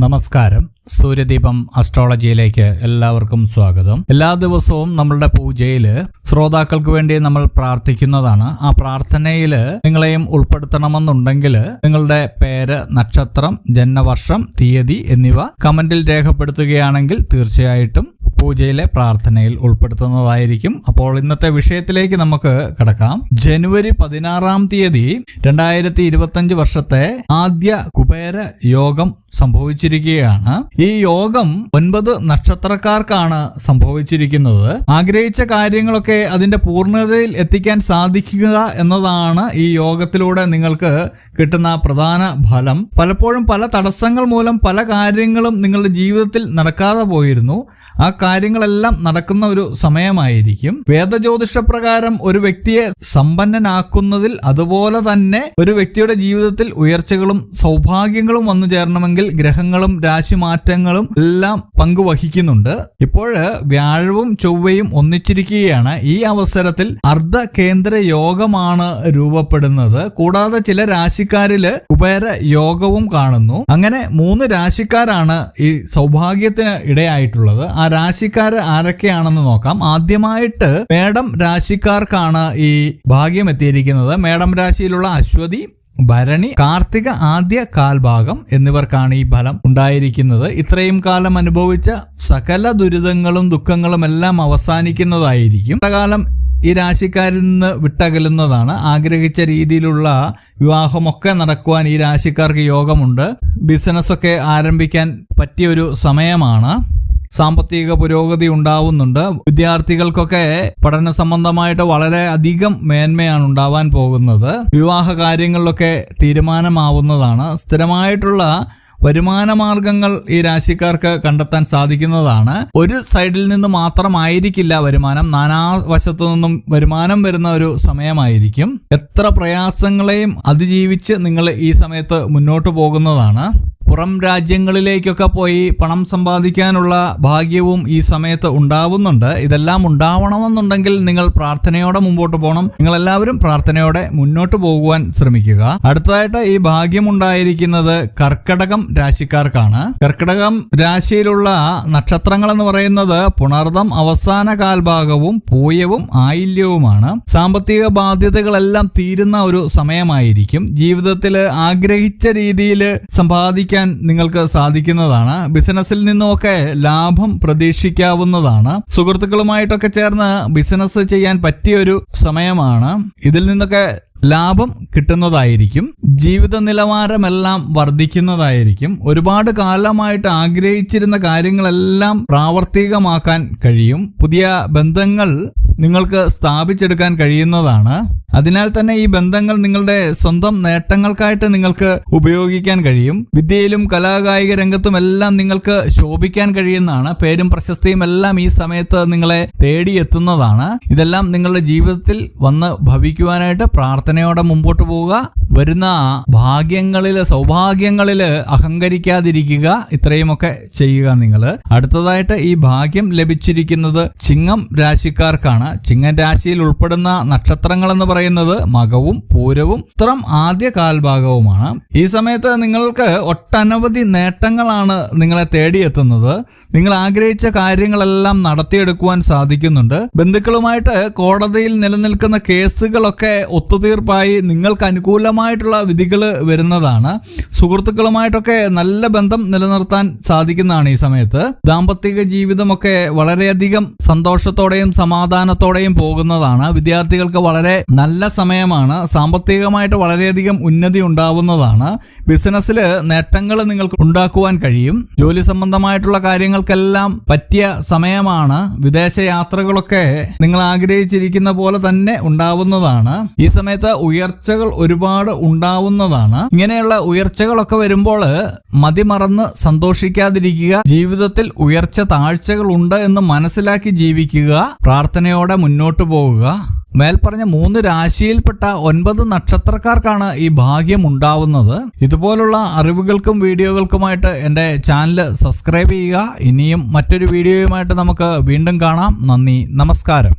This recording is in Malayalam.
നമസ്കാരം. സൂര്യദീപം അസ്ട്രോളജിയിലേക്ക് എല്ലാവർക്കും സ്വാഗതം. എല്ലാ ദിവസവും നമ്മളുടെ പൂജയില് ശ്രോതാക്കൾക്ക് വേണ്ടി നമ്മൾ പ്രാർത്ഥിക്കുന്നതാണ്. ആ പ്രാർത്ഥനയിൽ നിങ്ങളെയും ഉൾപ്പെടുത്തണമെന്നുണ്ടെങ്കിൽ നിങ്ങളുടെ പേര്, നക്ഷത്രം, ജന്മവർഷം, തീയതി എന്നിവ കമന്റിൽ രേഖപ്പെടുത്തുകയാണെങ്കിൽ തീർച്ചയായിട്ടും പൂജയിലെ പ്രാർത്ഥനയിൽ ഉൾപ്പെടുത്തുന്നതായിരിക്കും. അപ്പോൾ ഇന്നത്തെ വിഷയത്തിലേക്ക് നമുക്ക് കടക്കാം. ജനുവരി 16 2025 വർഷത്തെ ആദ്യ കുബേര യോഗം സംഭവിച്ചിരിക്കുകയാണ്. ഈ യോഗം 9 നക്ഷത്രക്കാർക്കാണ് സംഭവിച്ചിരിക്കുന്നത്. ആഗ്രഹിച്ച കാര്യങ്ങളൊക്കെ അതിന്റെ പൂർണ്ണതയിൽ എത്തിക്കാൻ സാധിക്കുക എന്നതാണ് ഈ യോഗത്തിലൂടെ നിങ്ങൾക്ക് കിട്ടുന്ന പ്രധാന ഫലം. പലപ്പോഴും പല തടസ്സങ്ങൾ മൂലം പല കാര്യങ്ങളും നിങ്ങളുടെ ജീവിതത്തിൽ നടക്കാതെ പോയിരുന്നു. ആ കാര്യങ്ങളെല്ലാം നടക്കുന്ന ഒരു സമയമായിരിക്കും. വേദജ്യോതിഷപ്രകാരം ഒരു വ്യക്തിയെ സമ്പന്നനാക്കുന്നതിൽ, അതുപോലെ തന്നെ ഒരു വ്യക്തിയുടെ ജീവിതത്തിൽ ഉയർച്ചകളും സൗഭാഗ്യങ്ങളും വന്നു ചേരണമെങ്കിൽ ഗ്രഹങ്ങളും രാശിമാറ്റങ്ങളും എല്ലാം പങ്കുവഹിക്കുന്നുണ്ട്. ഇപ്പോൾ വ്യാഴവും ചൊവ്വയും ഒന്നിച്ചിരിക്കുകയാണ്. ഈ അവസരത്തിൽ അർദ്ധ കേന്ദ്ര യോഗമാണ് രൂപപ്പെടുന്നത്. കൂടാതെ ചില രാശിക്കാരില് കുബേര യോഗവും കാണുന്നു. അങ്ങനെ 3 രാശിക്കാരാണ് ഈ സൗഭാഗ്യത്തിന് ഇടയായിട്ടുള്ളത്. ആ രാശിക്കാര് ആരൊക്കെയാണെന്ന് നോക്കാം. ആദ്യമായിട്ട് മേടം രാശിക്കാർക്കാണ് ഈ ഭാഗ്യം എത്തിയിരിക്കുന്നത്. മേടം രാശിയിലുള്ള അശ്വതി, ഭരണി, കാർത്തിക ആദ്യ കാൽഭാഗം എന്നിവർക്കാണ് ഈ ഫലം ഉണ്ടായിരിക്കുന്നത്. ഇത്രയും കാലം അനുഭവിച്ച സകല ദുരിതങ്ങളും ദുഃഖങ്ങളും എല്ലാം അവസാനിക്കുന്നതായിരിക്കും. കാലം ഈ രാശിക്കാരിൽ നിന്ന് വിട്ടകലുന്നതാണ്. ആഗ്രഹിച്ച രീതിയിലുള്ള വിവാഹമൊക്കെ നടക്കുവാൻ ഈ രാശിക്കാർക്ക് യോഗമുണ്ട്. ബിസിനസ്സൊക്കെ ആരംഭിക്കാൻ പറ്റിയൊരു സമയമാണ്. സാമ്പത്തിക പുരോഗതി ഉണ്ടാവുന്നുണ്ട്. വിദ്യാർത്ഥികൾക്കൊക്കെ പഠന സംബന്ധമായിട്ട് വളരെ അധികം മേന്മയാണ് ഉണ്ടാവാൻ പോകുന്നത്. വിവാഹ കാര്യങ്ങളിലൊക്കെ തീരുമാനമാവുന്നതാണ്. സ്ഥിരമായിട്ടുള്ള വരുമാന മാർഗങ്ങൾ ഈ രാശിക്കാർക്ക് കണ്ടെത്താൻ സാധിക്കുന്നതാണ്. ഒരു സൈഡിൽ നിന്ന് മാത്രമായിരിക്കില്ല വരുമാനം, നാനാവശത്തു നിന്നും വരുമാനം വരുന്ന ഒരു സമയമായിരിക്കും. എത്ര പ്രയാസങ്ങളെയും അതിജീവിച്ച് നിങ്ങൾ ഈ സമയത്ത് മുന്നോട്ട് പോകുന്നതാണ്. പുറം രാജ്യങ്ങളിലേക്കൊക്കെ പോയി പണം സമ്പാദിക്കാനുള്ള ഭാഗ്യവും ഈ സമയത്ത് ഉണ്ടാവുന്നുണ്ട്. ഇതെല്ലാം ഉണ്ടാവണമെന്നുണ്ടെങ്കിൽ നിങ്ങൾ പ്രാർത്ഥനയോടെ മുമ്പോട്ട് പോകണം. നിങ്ങൾ എല്ലാവരും പ്രാർത്ഥനയോടെ മുന്നോട്ട് പോകുവാൻ ശ്രമിക്കുക. അടുത്തതായിട്ട് ഈ ഭാഗ്യം ഉണ്ടായിരിക്കുന്നത് കർക്കടകം രാശിക്കാർക്കാണ്. കർക്കടകം രാശിയിലുള്ള നക്ഷത്രങ്ങൾ എന്ന് പറയുന്നത് പുണർദം അവസാന കാൽഭാഗവും പൂയവും ആയില്യവുമാണ്. സാമ്പത്തിക ബാധ്യതകളെല്ലാം തീരുന്ന ഒരു സമയമായിരിക്കും. ജീവിതത്തിൽ ആഗ്രഹിച്ച രീതിയിൽ സമ്പാദിക്കാൻ നിങ്ങൾക്ക് സാധിക്കുന്നതാണ്. ബിസിനസ്സിൽ നിന്നുമൊക്കെ ലാഭം പ്രതീക്ഷിക്കാവുന്നതാണ്. സുഹൃത്തുക്കളുമായിട്ടൊക്കെ ചേർന്ന് ബിസിനസ് ചെയ്യാൻ പറ്റിയൊരു സമയമാണ്. ഇതിൽ നിന്നൊക്കെ ലാഭം കിട്ടുന്നതായിരിക്കും. ജീവിത നിലവാരമെല്ലാം വർദ്ധിക്കുന്നതായിരിക്കും. ഒരുപാട് കാലമായിട്ട് ആഗ്രഹിച്ചിരുന്ന കാര്യങ്ങളെല്ലാം പ്രാവർത്തികമാക്കാൻ കഴിയും. പുതിയ ബന്ധങ്ങൾ നിങ്ങൾക്ക് സ്ഥാപിച്ചെടുക്കാൻ കഴിയുന്നതാണ്. അതിനാൽ തന്നെ ഈ ബന്ധങ്ങൾ നിങ്ങളുടെ സ്വന്തം നേട്ടങ്ങൾക്കായിട്ട് നിങ്ങൾക്ക് ഉപയോഗിക്കാൻ കഴിയും. വിദ്യയിലും കലാകായിക രംഗത്തും എല്ലാം നിങ്ങൾക്ക് ശോഭിക്കാൻ കഴിയുന്നതാണ്. പേരും പ്രശസ്തിയും എല്ലാം ഈ സമയത്ത് നിങ്ങളെ തേടിയെത്തുന്നതാണ്. ഇതെല്ലാം നിങ്ങളുടെ ജീവിതത്തിൽ വന്ന് ഭവിക്കുവാനായിട്ട് പ്രാർത്ഥനയോടെ മുമ്പോട്ട് പോവുക. വരുന്ന ഭാഗ്യങ്ങളില്, സൗഭാഗ്യങ്ങളില് അഹങ്കരിക്കാതിരിക്കുക. ഇത്രയുമൊക്കെ ചെയ്യുക നിങ്ങൾ. അടുത്തതായിട്ട് ഈ ഭാഗ്യം ലഭിച്ചിരിക്കുന്നത് ചിങ്ങം രാശിക്കാർക്കാണ്. ചിങ്ങം രാശിയിൽ ഉൾപ്പെടുന്ന നക്ഷത്രങ്ങൾ എന്ന് പറയുന്നത് മകവും പൂരവും ഉത്രം ആദ്യ കാൽഭാഗവുമാണ്. ഈ സമയത്ത് നിങ്ങൾക്ക് ഒട്ടനവധി നേട്ടങ്ങളാണ് നിങ്ങളെ തേടിയെത്തുന്നത്. നിങ്ങൾ ആഗ്രഹിച്ച കാര്യങ്ങളെല്ലാം നടത്തിയെടുക്കുവാൻ സാധിക്കുന്നുണ്ട്. ബന്ധുക്കളുമായിട്ട് കോടതിയിൽ നിലനിൽക്കുന്ന കേസുകളൊക്കെ ഒത്തുതീർപ്പായി നിങ്ങൾക്ക് അനുകൂലമായിട്ടുള്ള വിധികൾ വരുന്നതാണ്. സുഹൃത്തുക്കളുമായിട്ടൊക്കെ നല്ല ബന്ധം നിലനിർത്താൻ സാധിക്കുന്നതാണ് ഈ സമയത്ത്. ദാമ്പത്തിക ജീവിതമൊക്കെ വളരെയധികം സന്തോഷത്തോടെയും സമാധാനത്തോടെയും പോകുന്നതാണ്. വിദ്യാർത്ഥികൾക്ക് വളരെ നല്ല സമയമാണ്. സാമ്പത്തികമായിട്ട് വളരെയധികം ഉന്നതി ഉണ്ടാവുന്നതാണ്. ബിസിനസ്സിൽ നേട്ടങ്ങൾ നിങ്ങൾക്ക് ഉണ്ടാക്കുവാൻ കഴിയും. ജോലി സംബന്ധമായിട്ടുള്ള കാര്യങ്ങൾക്കെല്ലാം പറ്റിയ സമയമാണ്. വിദേശ യാത്രകളൊക്കെ നിങ്ങൾ ആഗ്രഹിച്ചിരിക്കുന്ന പോലെ തന്നെ ഉണ്ടാവുന്നതാണ്. ഈ സമയത്ത് ഉയർച്ചകൾ ഒരുപാട് ഉണ്ടാവുന്നതാണ്. ഇങ്ങനെയുള്ള ഉയർച്ചകളൊക്കെ വരുമ്പോൾ മതിമറന്ന് സന്തോഷിക്കാതിരിക്കുക. ജീവിതത്തിൽ ഉയർച്ച താഴ്ചകൾ ഉണ്ട് എന്ന് മനസ്സിലാക്കി ജീവിക്കുക. പ്രാർത്ഥനയോടെ മുന്നോട്ട് പോകുക. മേൽപ്പറഞ്ഞ 3 രാശിയിൽപ്പെട്ട 9 നക്ഷത്രക്കാർക്കാണ് ഈ ഭാഗ്യം ഉണ്ടാവുന്നത്. ഇതുപോലുള്ള അറിവുകൾക്കും വീഡിയോകൾക്കുമായിട്ട് എൻ്റെ ചാനൽ സബ്സ്ക്രൈബ് ചെയ്യുക. ഇനിയും മറ്റൊരു വീഡിയോയുമായിട്ട് നമുക്ക് വീണ്ടും കാണാം. നന്ദി, നമസ്കാരം.